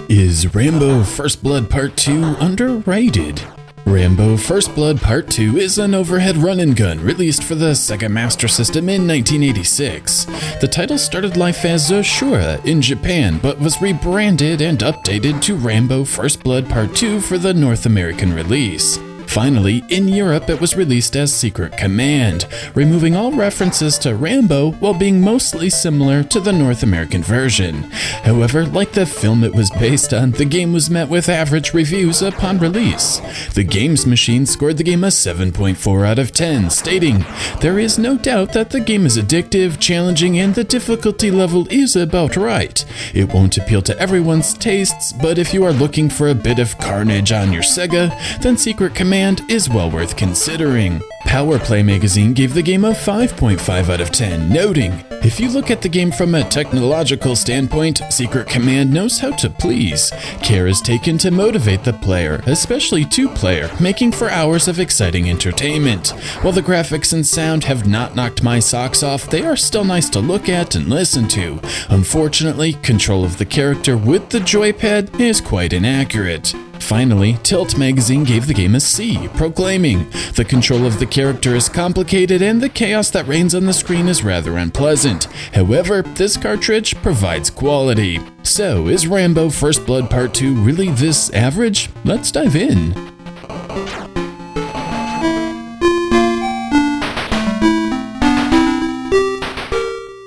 Is Rambo First Blood Part 2 underrated? Rambo First Blood Part 2 is an overhead run-and-gun released for the Sega Master System in 1986. The title started life as Ashura in Japan, but was rebranded and updated to Rambo First Blood Part 2 for the North American release. Finally, in Europe it was released as Secret Command, removing all references to Rambo while being mostly similar to the North American version. However, like the film it was based on, the game was met with average reviews upon release. The Games Machine scored the game a 7.4 out of 10, stating, "There is no doubt that the game is addictive, challenging, and the difficulty level is about right. It won't appeal to everyone's tastes, but if you are looking for a bit of carnage on your Sega, then Secret Command is well worth considering." Power Play magazine gave the game a 5.5 out of 10, noting, "If you look at the game from a technological standpoint, Secret Command knows how to please. Care is taken to motivate the player, especially two-player, making for hours of exciting entertainment. While the graphics and sound have not knocked my socks off, they are still nice to look at and listen to. Unfortunately, control of the character with the joypad is quite inaccurate." Finally, Tilt magazine gave the game a C, proclaiming, "The control of the character is complicated and the chaos that reigns on the screen is rather unpleasant. However, this cartridge provides quality." So, is Rambo First Blood Part 2 really this average? Let's dive in.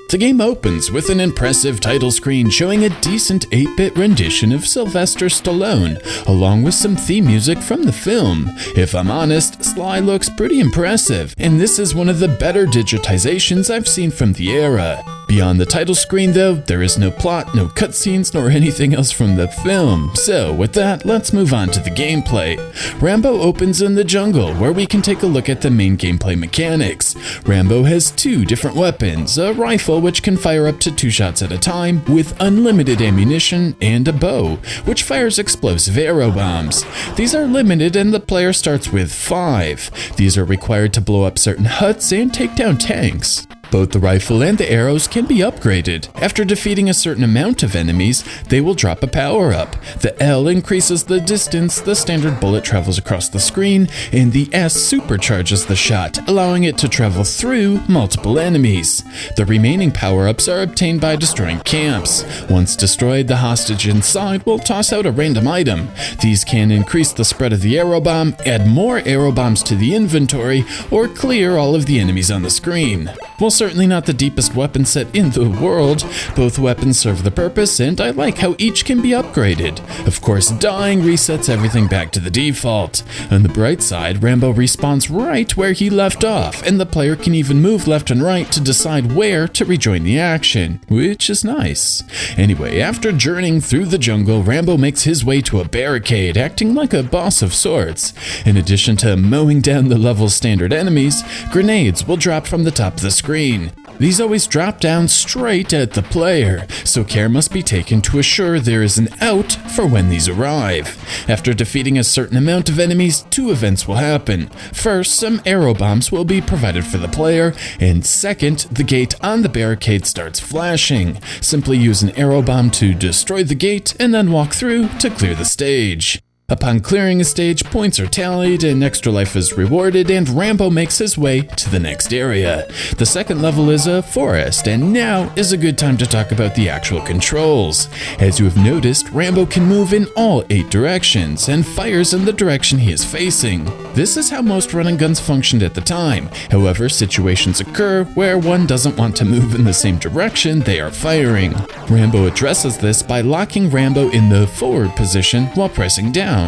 The game opens with an impressive title screen showing a decent 8-bit rendition of Sylvester Stallone, along with some theme music from the film. If I'm honest, Sly looks pretty impressive, and this is one of the better digitizations I've seen from the era. Beyond the title screen though, there is no plot, no cutscenes, nor anything else from the film. So with that, let's move on to the gameplay. Rambo opens in the jungle, where we can take a look at the main gameplay mechanics. Rambo has two different weapons, a rifle which can fire up to 2 shots at a time with unlimited ammunition, and a bow, which fires explosive arrow bombs. These are limited and the player starts with 5. These are required to blow up certain huts and take down tanks. Both the rifle and the arrows can be upgraded. After defeating a certain amount of enemies, they will drop a power-up. The L increases the distance the standard bullet travels across the screen, and the S supercharges the shot, allowing it to travel through multiple enemies. The remaining power-ups are obtained by destroying camps. Once destroyed, the hostage inside will toss out a random item. These can increase the spread of the arrow bomb, add more arrow bombs to the inventory, or clear all of the enemies on the screen. While certainly not the deepest weapon set in the world, both weapons serve the purpose, and I like how each can be upgraded. Of course, dying resets everything back to the default. On the bright side, Rambo respawns right where he left off, and the player can even move left and right to decide where to rejoin the action, which is nice. Anyway, after journeying through the jungle, Rambo makes his way to a barricade, acting like a boss of sorts. In addition to mowing down the level's standard enemies, grenades will drop from the top of the screen. These always drop down straight at the player, so care must be taken to assure there is an out for when these arrive. After defeating a certain amount of enemies, 2 events will happen. First, some arrow bombs will be provided for the player, and second, the gate on the barricade starts flashing. Simply use an arrow bomb to destroy the gate and then walk through to clear the stage. Upon clearing a stage, points are tallied, an extra life is rewarded, and Rambo makes his way to the next area. The second level is a forest, and now is a good time to talk about the actual controls. As you have noticed, Rambo can move in all 8 directions, and fires in the direction he is facing. This is how most run-and-guns functioned at the time. However, situations occur where one doesn't want to move in the same direction they are firing. Rambo addresses this by locking Rambo in the forward position while pressing down.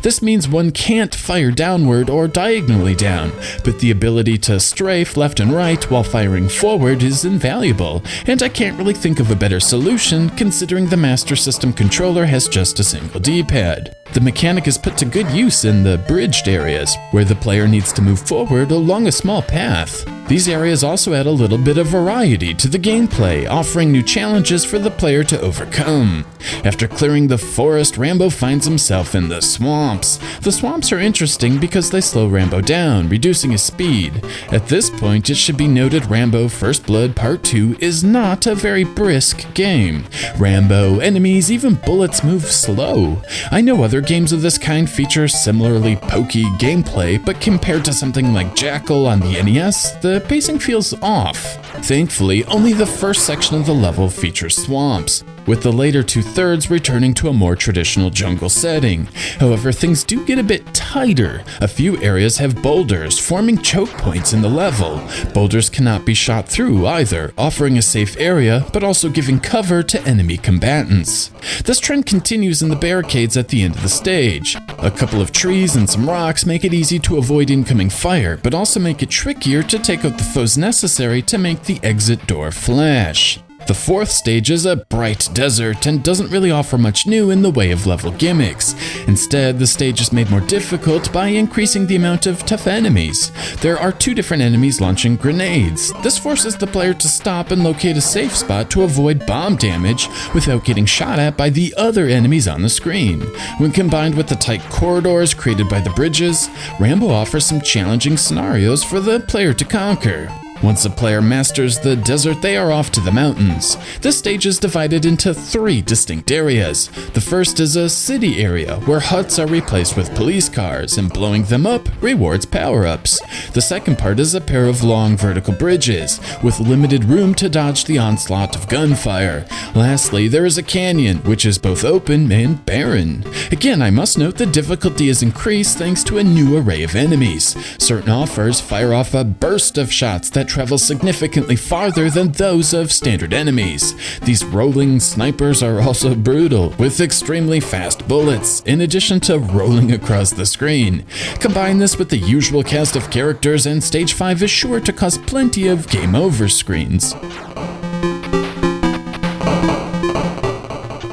This means one can't fire downward or diagonally down, but the ability to strafe left and right while firing forward is invaluable, and I can't really think of a better solution considering the Master System controller has just a single D-pad. The mechanic is put to good use in the bridged areas, where the player needs to move forward along a small path. These areas also add a little bit of variety to the gameplay, offering new challenges for the player to overcome. After clearing the forest, Rambo finds himself in the swamps. The swamps are interesting because they slow Rambo down, reducing his speed. At this point, it should be noted Rambo First Blood Part 2 is not a very brisk game. Rambo, enemies, even bullets move slow. I know other games of this kind feature similarly pokey gameplay, but compared to something like Jackal on the NES, the pacing feels off. Thankfully, only the first section of the level features swamps, with the later 2/3 returning to a more traditional jungle setting. However, things do get a bit tighter. A few areas have boulders, forming choke points in the level. Boulders cannot be shot through either, offering a safe area, but also giving cover to enemy combatants. This trend continues in the barricades at the end of the stage. A couple of trees and some rocks make it easy to avoid incoming fire, but also make it trickier to take out the foes necessary to make the exit door flash. The fourth stage is a bright desert and doesn't really offer much new in the way of level gimmicks. Instead, the stage is made more difficult by increasing the amount of tough enemies. There are 2 different enemies launching grenades. This forces the player to stop and locate a safe spot to avoid bomb damage without getting shot at by the other enemies on the screen. When combined with the tight corridors created by the bridges, Rambo offers some challenging scenarios for the player to conquer. Once a player masters the desert, they are off to the mountains. This stage is divided into 3 distinct areas. The first is a city area, where huts are replaced with police cars, and blowing them up rewards power-ups. The second part is a pair of long vertical bridges, with limited room to dodge the onslaught of gunfire. Lastly, there is a canyon, which is both open and barren. Again, I must note the difficulty is increased thanks to a new array of enemies. Certain offers fire off a burst of shots that travel significantly farther than those of standard enemies. These rolling snipers are also brutal, with extremely fast bullets, in addition to rolling across the screen. Combine this with the usual cast of characters and Stage 5 is sure to cause plenty of game over screens.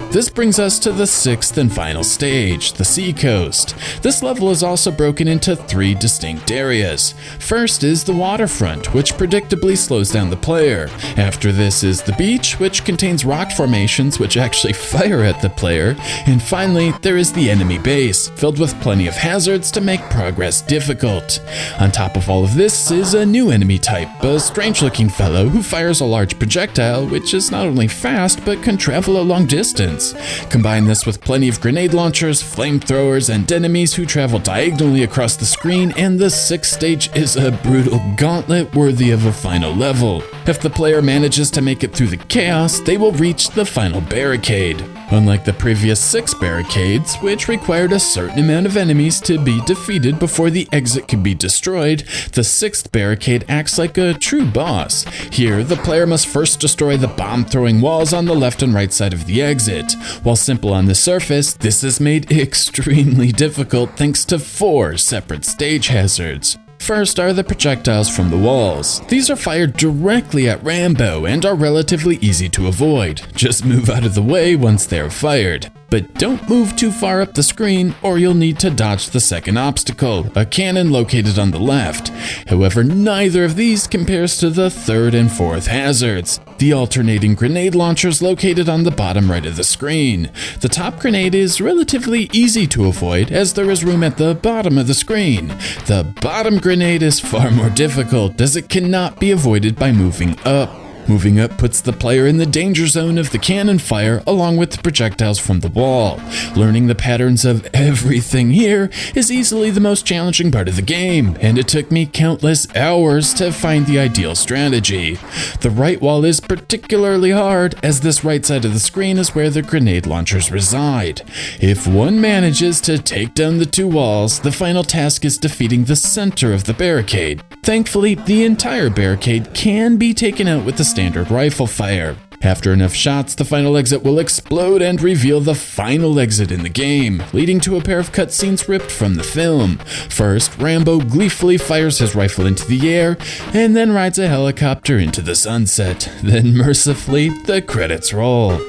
This brings us to the 6th and final stage, the Seacoast. This level is also broken into 3 distinct areas. First is the waterfront, which predictably slows down the player. After this is the beach, which contains rock formations which actually fire at the player. And finally, there is the enemy base, filled with plenty of hazards to make progress difficult. On top of all of this is a new enemy type, a strange-looking fellow who fires a large projectile, which is not only fast, but can travel a long distance. Combine this with plenty of grenade launchers, flamethrowers, and enemies who travel diagonally across the screen, and the 6th stage is a brutal gauntlet worthy of a final level. If the player manages to make it through the chaos, they will reach the final barricade. Unlike the previous 6 barricades, which required a certain amount of enemies to be defeated before the exit could be destroyed, the 6th barricade acts like a true boss. Here, the player must first destroy the bomb-throwing walls on the left and right side of the exit. While simple on the surface, this is made extremely difficult thanks to 4 separate stage hazards. First are the projectiles from the walls. These are fired directly at Rambo and are relatively easy to avoid. Just move out of the way once they're fired. But don't move too far up the screen or you'll need to dodge the second obstacle, a cannon located on the left. However, neither of these compares to the 3rd and 4th hazards, the alternating grenade launchers located on the bottom right of the screen. The top grenade is relatively easy to avoid as there is room at the bottom of the screen. The bottom grenade is far more difficult as it cannot be avoided by moving up. Moving up puts the player in the danger zone of the cannon fire along with the projectiles from the wall. Learning the patterns of everything here is easily the most challenging part of the game, and it took me countless hours to find the ideal strategy. The right wall is particularly hard as this right side of the screen is where the grenade launchers reside. If one manages to take down the 2 walls, the final task is defeating the center of the barricade. Thankfully, the entire barricade can be taken out with the standard rifle fire. After enough shots, the final exit will explode and reveal the final exit in the game, leading to a pair of cutscenes ripped from the film. First, Rambo gleefully fires his rifle into the air, and then rides a helicopter into the sunset. Then mercifully, the credits roll.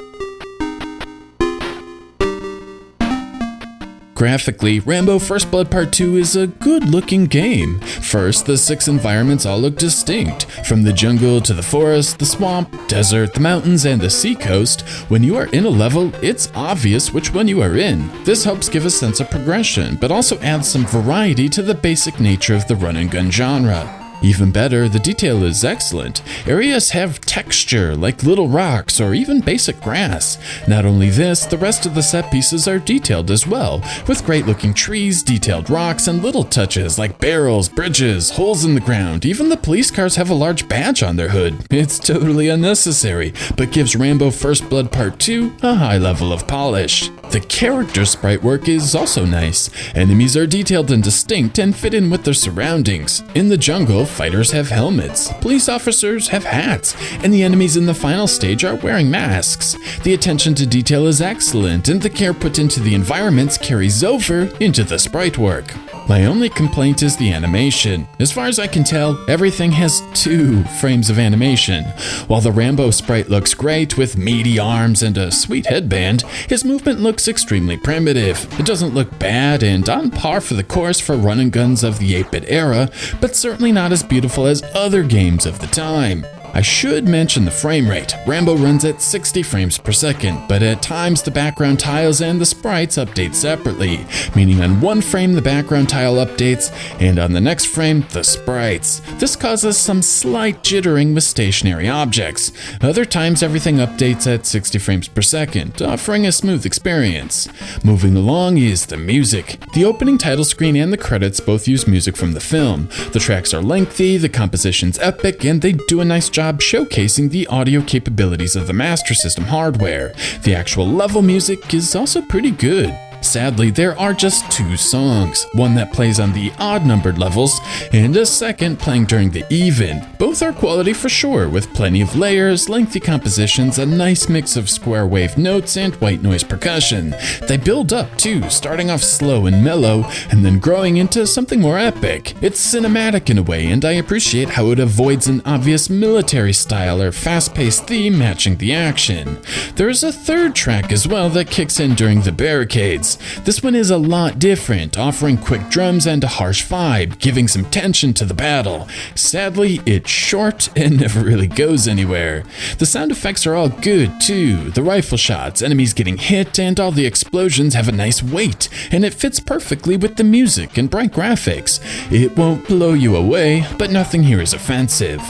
Graphically, Rambo First Blood Part 2 is a good-looking game. First, the 6 environments all look distinct. From the jungle to the forest, the swamp, desert, the mountains, and the seacoast, when you are in a level, it's obvious which one you are in. This helps give a sense of progression, but also adds some variety to the basic nature of the run-and-gun genre. Even better, the detail is excellent. Areas have texture, like little rocks or even basic grass. Not only this, the rest of the set pieces are detailed as well, with great-looking trees, detailed rocks, and little touches like barrels, bridges, holes in the ground. Even the police cars have a large badge on their hood. It's totally unnecessary, but gives Rambo First Blood Part 2 a high level of polish. The character sprite work is also nice. Enemies are detailed and distinct and fit in with their surroundings. In the jungle, fighters have helmets, police officers have hats, and the enemies in the final stage are wearing masks. The attention to detail is excellent, and the care put into the environments carries over into the sprite work. My only complaint is the animation. As far as I can tell, everything has 2 frames of animation. While the Rambo sprite looks great with meaty arms and a sweet headband, his movement looks extremely primitive. It doesn't look bad and on par for the course for run-and-guns of the 8-bit era, but certainly not as beautiful as other games of the time. I should mention the frame rate. Rambo runs at 60 frames per second, but at times the background tiles and the sprites update separately, meaning on one frame the background tile updates, and on the next frame, the sprites. This causes some slight jittering with stationary objects. Other times everything updates at 60 frames per second, offering a smooth experience. Moving along is the music. The opening title screen and the credits both use music from the film. The tracks are lengthy, the composition's epic, and they do a nice job showcasing the audio capabilities of the Master System hardware. The actual level music is also pretty good. Sadly, there are just 2 songs, one that plays on the odd-numbered levels, and a second playing during the even. Both are quality for sure, with plenty of layers, lengthy compositions, a nice mix of square wave notes, and white noise percussion. They build up too, starting off slow and mellow, and then growing into something more epic. It's cinematic in a way, and I appreciate how it avoids an obvious military style or fast-paced theme matching the action. There's a third track as well that kicks in during the barricades. This one is a lot different, offering quick drums and a harsh vibe, giving some tension to the battle. Sadly, it's short and never really goes anywhere. The sound effects are all good too. The rifle shots, enemies getting hit, and all the explosions have a nice weight, and it fits perfectly with the music and bright graphics. It won't blow you away, but nothing here is offensive.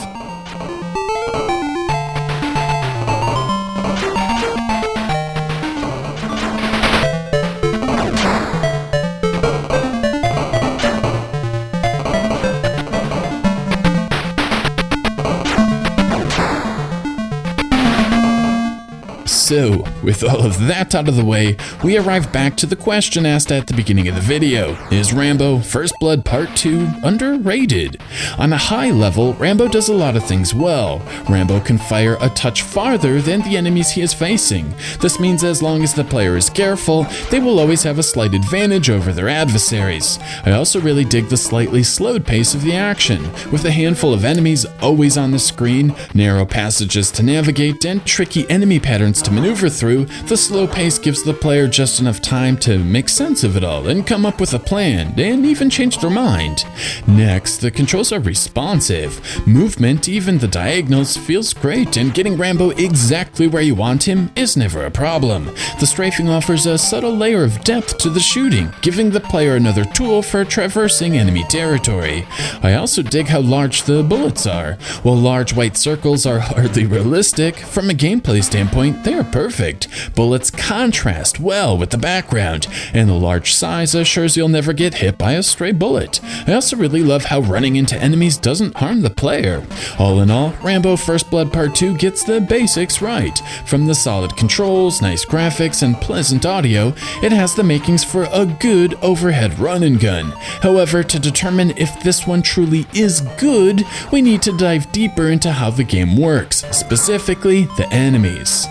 So, with all of that out of the way, we arrive back to the question asked at the beginning of the video. Is Rambo First Blood Part 2 underrated? On a high level, Rambo does a lot of things well. Rambo can fire a touch farther than the enemies he is facing. This means as long as the player is careful, they will always have a slight advantage over their adversaries. I also really dig the slightly slowed pace of the action, with a handful of enemies always on the screen, narrow passages to navigate, and tricky enemy patterns to maneuver through. The slow pace gives the player just enough time to make sense of it all and come up with a plan, and even change their mind. Next, the controls are responsive. Movement, even the diagonals, feels great, and getting Rambo exactly where you want him is never a problem. The strafing offers a subtle layer of depth to the shooting, giving the player another tool for traversing enemy territory. I also dig how large the bullets are. While large white circles are hardly realistic, from a gameplay standpoint, they are perfect. Bullets contrast well with the background, and the large size assures you'll never get hit by a stray bullet. I also really love how running into enemies doesn't harm the player. All in all, Rambo First Blood Part 2 gets the basics right. From the solid controls, nice graphics, and pleasant audio, it has the makings for a good overhead run and gun. However, to determine if this one truly is good, we need to dive deeper into how the game works, specifically the enemies.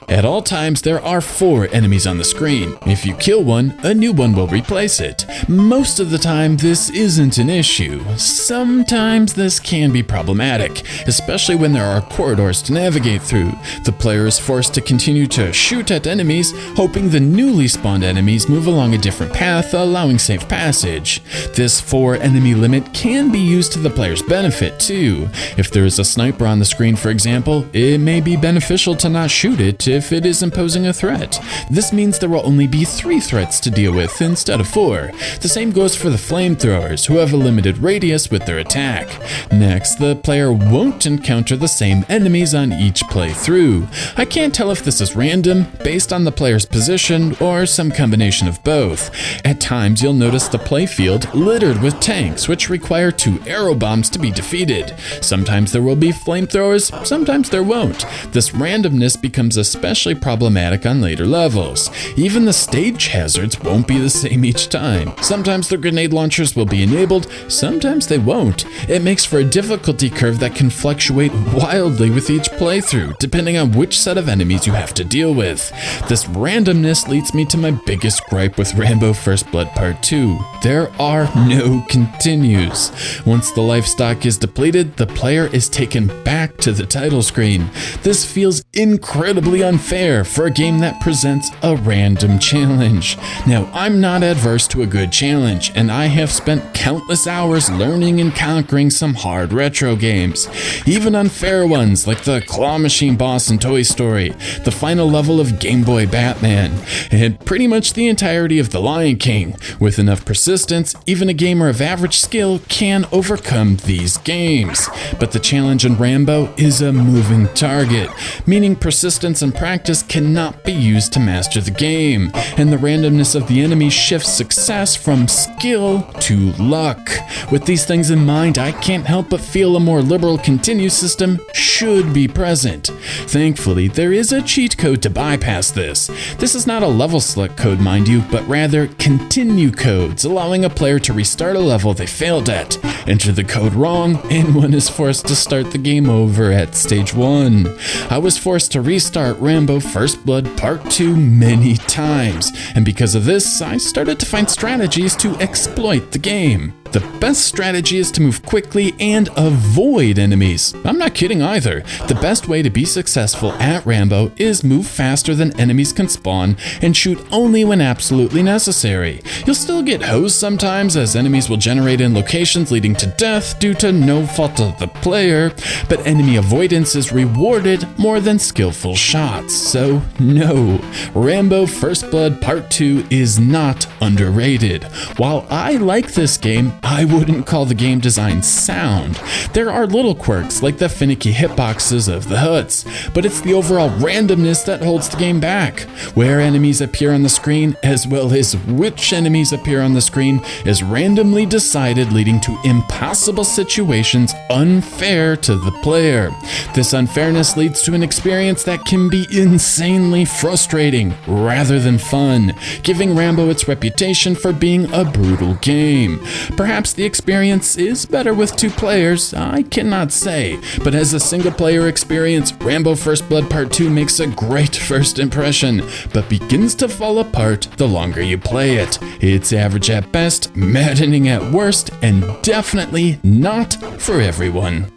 At At all times, there are 4 enemies on the screen. If you kill one, a new one will replace it. Most of the time, this isn't an issue. Sometimes this can be problematic, especially when there are corridors to navigate through. The player is forced to continue to shoot at enemies, hoping the newly spawned enemies move along a different path, allowing safe passage. This 4 enemy limit can be used to the player's benefit too. If there is a sniper on the screen, for example, it may be beneficial to not shoot it if it is imposing a threat. This means there will only be 3 threats to deal with instead of 4. The same goes for the flamethrowers, who have a limited radius with their attack. Next, the player won't encounter the same enemies on each playthrough. I can't tell if this is random, based on the player's position, or some combination of both. At times, you'll notice the playfield littered with tanks, which require 2 arrow bombs to be defeated. Sometimes there will be flamethrowers, sometimes there won't. This randomness becomes especially problematic on later levels. Even the stage hazards won't be the same each time. Sometimes the grenade launchers will be enabled, sometimes they won't. It makes for a difficulty curve that can fluctuate wildly with each playthrough, depending on which set of enemies you have to deal with. This randomness leads me to my biggest gripe with Rambo First Blood Part 2. There are no continues. Once the life stock is depleted, the player is taken back to the title screen. This feels incredibly unfair for a game that presents a random challenge. Now, I'm not adverse to a good challenge, and I have spent countless hours learning and conquering some hard retro games. Even unfair ones like the Claw Machine boss in Toy Story, the final level of Game Boy Batman, and pretty much the entirety of The Lion King. With enough persistence, even a gamer of average skill can overcome these games. But the challenge in Rambo is a moving target, meaning persistence and practice cannot be used to master the game, and the randomness of the enemy shifts success from skill to luck. With these things in mind, I can't help but feel a more liberal continue system should be present. Thankfully, there is a cheat code to bypass this. This is not a level select code, mind you, but rather continue codes, allowing a player to restart a level they failed at. Enter the code wrong, and one is forced to start the game over at stage 1. I was forced to restart Rambo First Blood Part 2 many times, and because of this, I started to find strategies to exploit the game. The best strategy is to move quickly and avoid enemies. I'm not kidding either. The best way to be successful at Rambo is move faster than enemies can spawn and shoot only when absolutely necessary. You'll still get hosed sometimes, as enemies will generate in locations leading to death due to no fault of the player, but enemy avoidance is rewarded more than skillful shots. So no, Rambo First Blood Part 2 is not underrated. While I like this game, I wouldn't call the game design sound. There are little quirks like the finicky hitboxes of the hoods, but it's the overall randomness that holds the game back. Where enemies appear on the screen, as well as which enemies appear on the screen, is randomly decided, leading to impossible situations unfair to the player. This unfairness leads to an experience that can be insanely frustrating rather than fun, giving Rambo its reputation for being a brutal game. Perhaps the experience is better with 2 players, I cannot say, but as a single player experience, Rambo First Blood Part 2 makes a great first impression, but begins to fall apart the longer you play it. It's average at best, maddening at worst, and definitely not for everyone.